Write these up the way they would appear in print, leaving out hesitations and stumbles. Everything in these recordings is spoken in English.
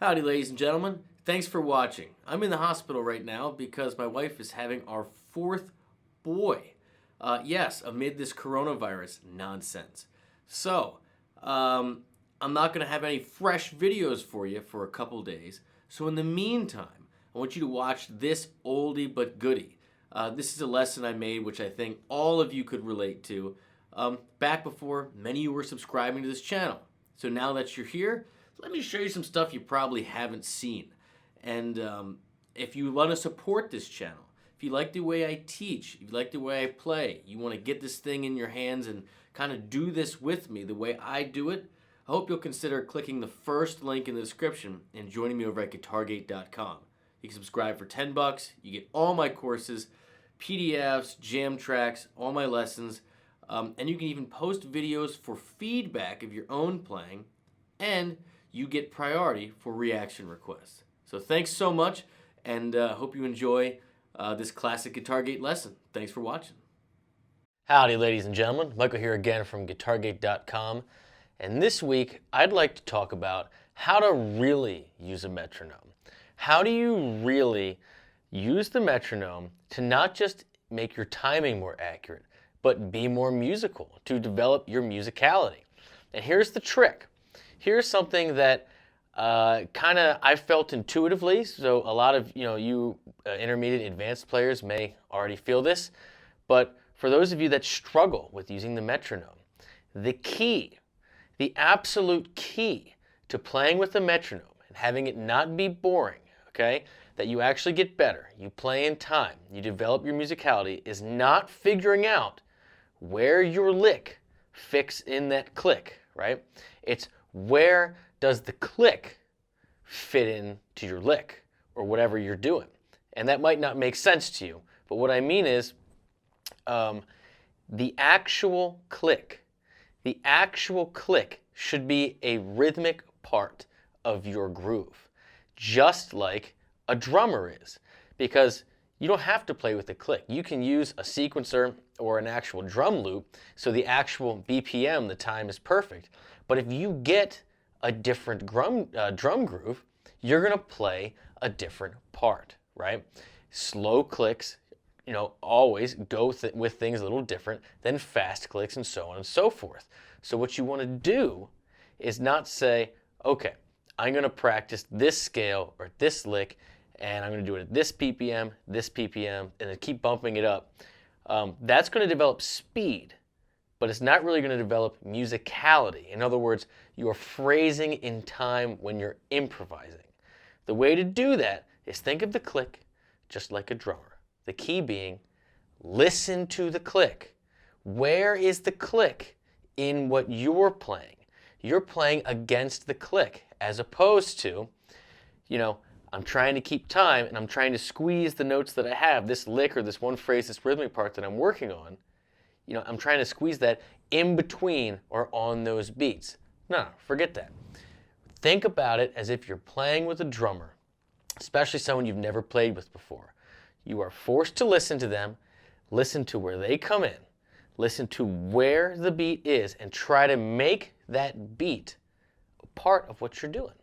Howdy, ladies and gentlemen. Thanks for watching. I'm in the hospital right now because my wife is having our fourth boy. Yes, amid this coronavirus nonsense. So, I'm not going to have any fresh videos for you for a couple days. So in the meantime, I want you to watch this oldie but goodie. This is a lesson I made which I think all of you could relate to back before many of you were subscribing to this channel. So now that you're here, let me show you some stuff you probably haven't seen. And if you want to support this channel, if you like the way I teach, if you like the way I play, you want to get this thing in your hands and kind of do this with me the way I do it, I hope you'll consider clicking the first link in the description and joining me over at guitargate.com. You can subscribe for $10. You get all my courses, PDFs, jam tracks, all my lessons, and you can even post videos for feedback of your own playing, and you get priority for reaction requests. So thanks so much, and hope you enjoy this classic GuitarGate lesson. Thanks for watching. Howdy, ladies and gentlemen. Michael here again from guitargate.com, and this week I'd like to talk about how to really use a metronome. How do you really use the metronome to not just make your timing more accurate, but be more musical, to develop your musicality? And here's the trick. Here's something that kind of I felt intuitively, so a lot of you intermediate advanced players may already feel this, but for those of you that struggle with using the metronome, the key, the absolute key to playing with the metronome and having it not be boring, okay, that you actually get better, you play in time, you develop your musicality, is not figuring out where your lick fits in that click, right? It's where does the click fit into your lick or whatever you're doing. And that might not make sense to you, but what I mean is the actual click should be a rhythmic part of your groove, just like a drummer is, because you don't have to play with the click. You can use a sequencer or an actual drum loop so the actual BPM, the time, is perfect. But if you get a different drum groove, you're going to play a different part, right? Slow clicks, always go with things a little different than fast clicks and so on and so forth. So what you want to do is not say, okay, I'm going to practice this scale or this lick, and I'm going to do it at this BPM, and then keep bumping it up. That's going to develop speed, but it's not really going to develop musicality. In other words, you are phrasing in time when you're improvising. The way to do that is think of the click just like a drummer. The key being, listen to the click. Where is the click in what you're playing? You're playing against the click, as opposed to, I'm trying to keep time and I'm trying to squeeze the notes that I have, this lick or this one phrase, this rhythmic part that I'm working on, I'm trying to squeeze that in between or on those beats. No, forget that. Think about it as if you're playing with a drummer, especially someone you've never played with before. You are forced to listen to them, listen to where they come in, listen to where the beat is, and try to make that beat a part of what you're doing.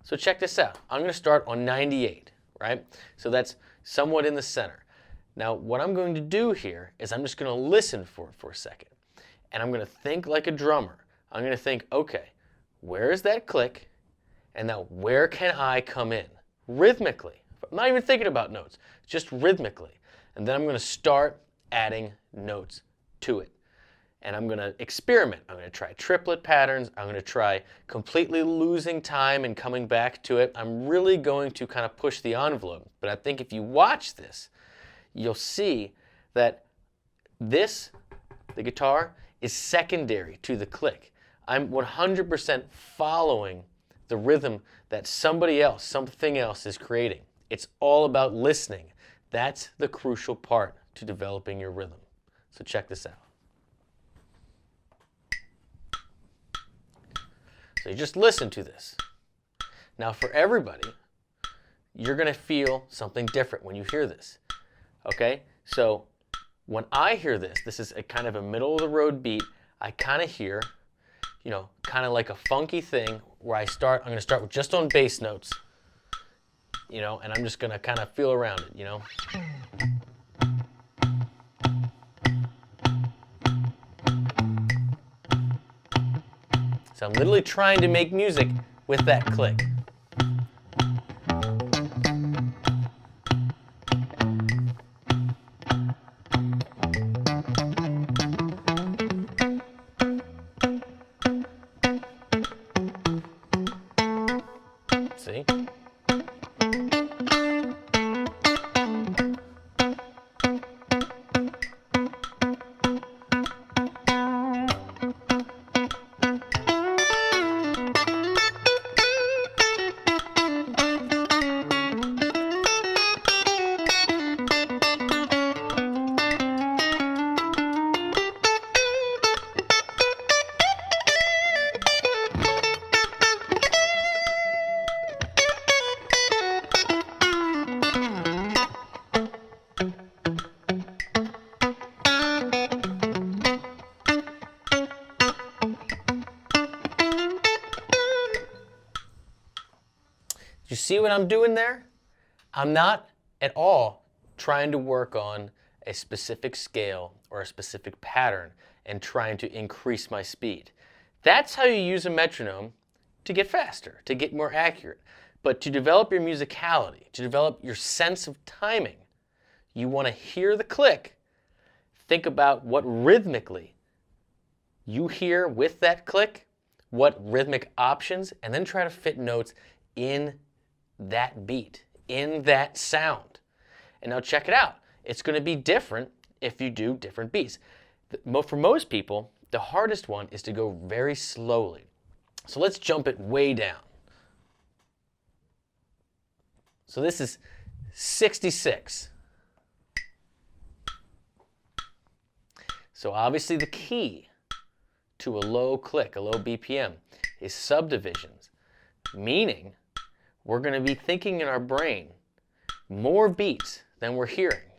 So check this out. I'm going to start on 98, right? So that's somewhat in the center. Now, what I'm going to do here is I'm just going to listen for it for a second. And I'm going to think like a drummer. I'm going to think, okay, where is that click? And now where can I come in? Rhythmically. I'm not even thinking about notes, just rhythmically. And then I'm going to start adding notes to it. And I'm going to experiment. I'm going to try triplet patterns. I'm going to try completely losing time and coming back to it. I'm really going to kind of push the envelope. But I think if you watch this, you'll see that the guitar, is secondary to the click. I'm 100% following the rhythm that something else is creating. It's all about listening. That's the crucial part to developing your rhythm. So check this out. So you just listen to this. Now for everybody, you're going to feel something different when you hear this. Okay? So when I hear this, this is a kind of a middle of the road beat. I kind of hear, kind of like a funky thing where I'm going to start with just on bass notes, you know, and I'm just going to kind of feel around it, you know. So I'm literally trying to make music with that click. See? You see what I'm doing there? I'm not at all trying to work on a specific scale or a specific pattern and trying to increase my speed. That's how you use a metronome to get faster, to get more accurate. But to develop your musicality, to develop your sense of timing, you want to hear the click, think about what rhythmically you hear with that click, what rhythmic options, and then try to fit notes in that beat, in that sound. And now check it out. It's going to be different if you do different beats. For most people, the hardest one is to go very slowly. So let's jump it way down. So this is 66. So obviously the key to a low click, a low BPM, is subdivisions, meaning we're going to be thinking in our brain more beats than we're hearing.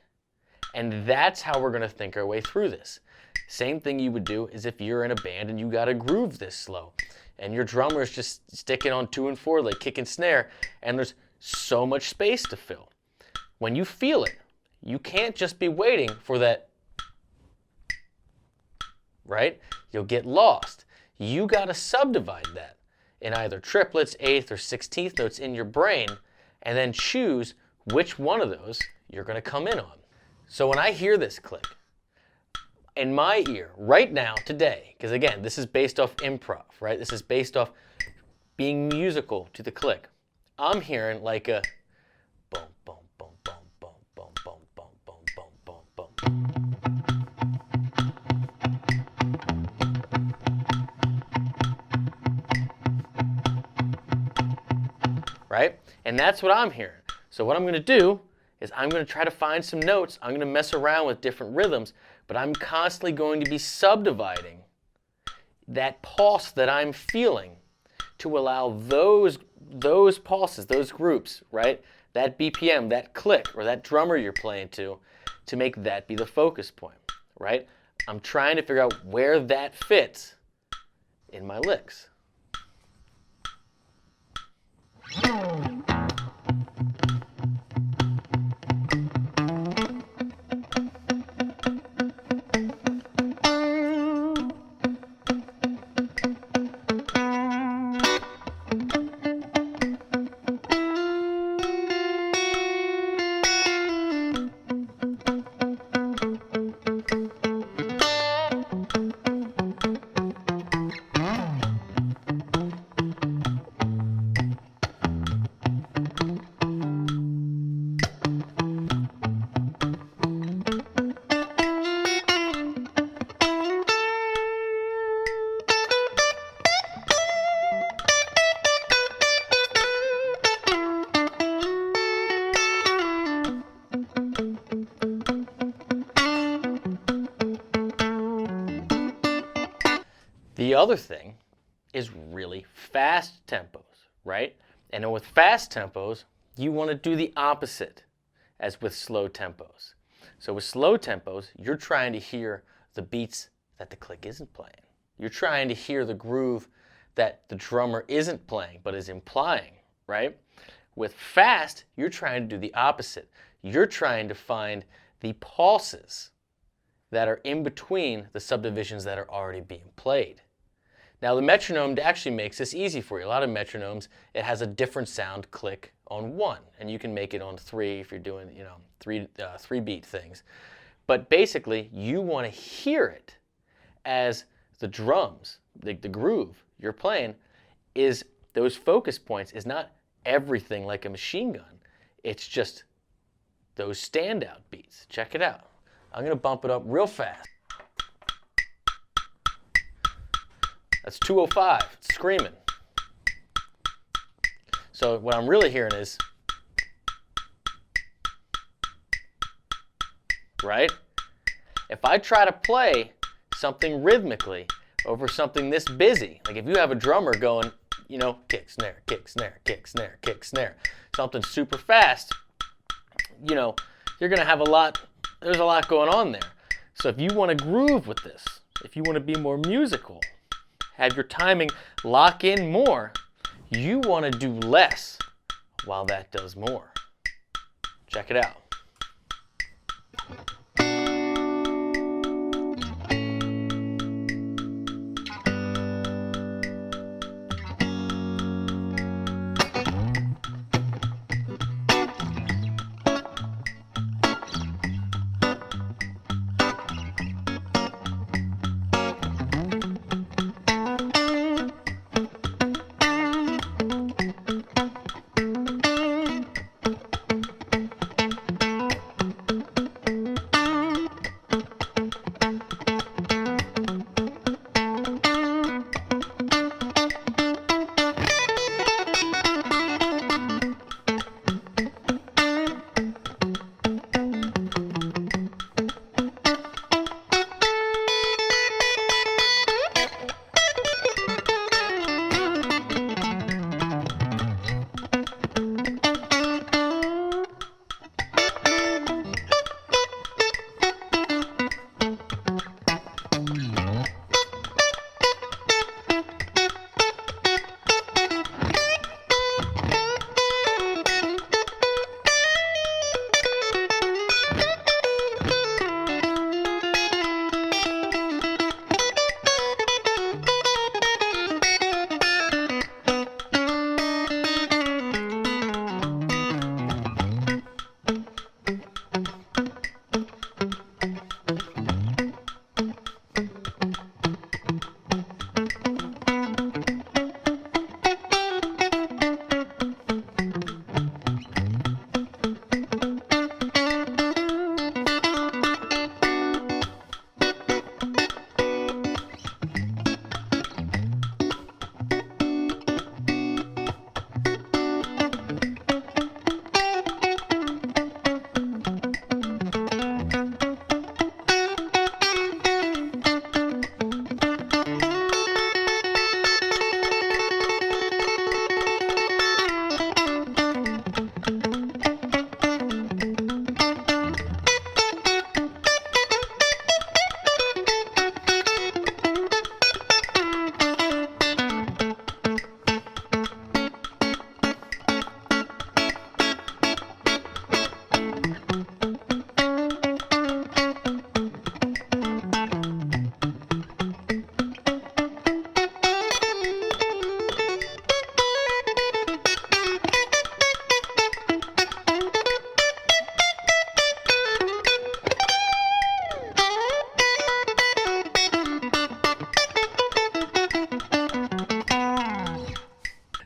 And that's how we're going to think our way through this. Same thing you would do is if you're in a band and you got a groove this slow, and your drummer's just sticking on 2 and 4, like kick and snare, and there's so much space to fill. When you feel it, you can't just be waiting for that, right? You'll get lost. You got to subdivide that in either triplets, eighth, or 16th notes in your brain, and then choose which one of those you're going to come in on. So when I hear this click, in my ear, right now, today, because again, this is based off improv, right? This is based off being musical to the click. I'm hearing like a boom, boom, boom, boom, boom, boom, boom, boom, boom, boom, boom, boom. Right? And that's what I'm hearing. So what I'm going to do is I'm going to try to find some notes. I'm going to mess around with different rhythms, but I'm constantly going to be subdividing that pulse that I'm feeling to allow those pulses, those groups, right? That BPM, that click, or that drummer you're playing to make that be the focus point, right? I'm trying to figure out where that fits in my licks. The other thing is really fast tempos, right? And then with fast tempos, you want to do the opposite as with slow tempos. So with slow tempos, you're trying to hear the beats that the click isn't playing. You're trying to hear the groove that the drummer isn't playing but is implying, right? With fast, you're trying to do the opposite. You're trying to find the pulses that are in between the subdivisions that are already being played. Now the metronome actually makes this easy for you. A lot of metronomes, it has a different sound click on 1, and you can make it on 3 if you're doing, three beat things. But basically, you want to hear it as the drums, the groove you're playing, is those focus points is not everything like a machine gun. It's just those standout beats. Check it out. I'm going to bump it up real fast. That's 205. It's screaming. So what I'm really hearing is, right? If I try to play something rhythmically over something this busy, like if you have a drummer going, kick, snare, kick, snare, kick, snare, kick, snare, something super fast, you're going to have there's a lot going on there. So if you want to groove with this, if you want to be more musical, have your timing lock in more, you want to do less while that does more. Check it out.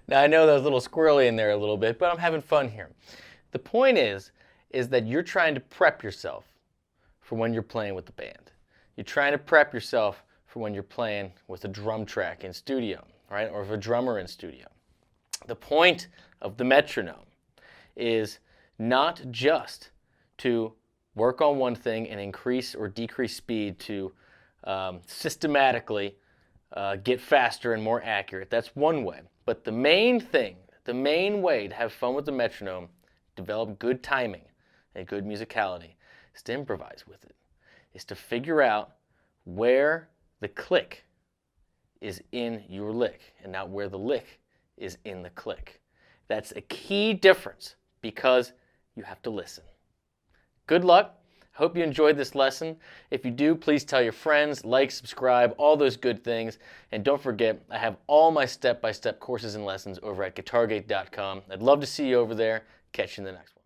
Now I know that was a little squirrely in there a little bit, but I'm having fun here. The point is that you're trying to prep yourself for when you're playing with the band. You're trying to prep yourself for when you're playing with a drum track in studio, right? Or with a drummer in studio. The point of the metronome is not just to work on one thing and increase or decrease speed to systematically get faster and more accurate. That's one way. But the main thing, the main way to have fun with the metronome, develop good timing and good musicality, is to improvise with it. Is to figure out where the click is in your lick and not where the lick is in the click. That's a key difference because you have to listen. Good luck. I hope you enjoyed this lesson. If you do, please tell your friends, like, subscribe, all those good things. And don't forget, I have all my step-by-step courses and lessons over at guitargate.com. I'd love to see you over there. Catch you in the next one.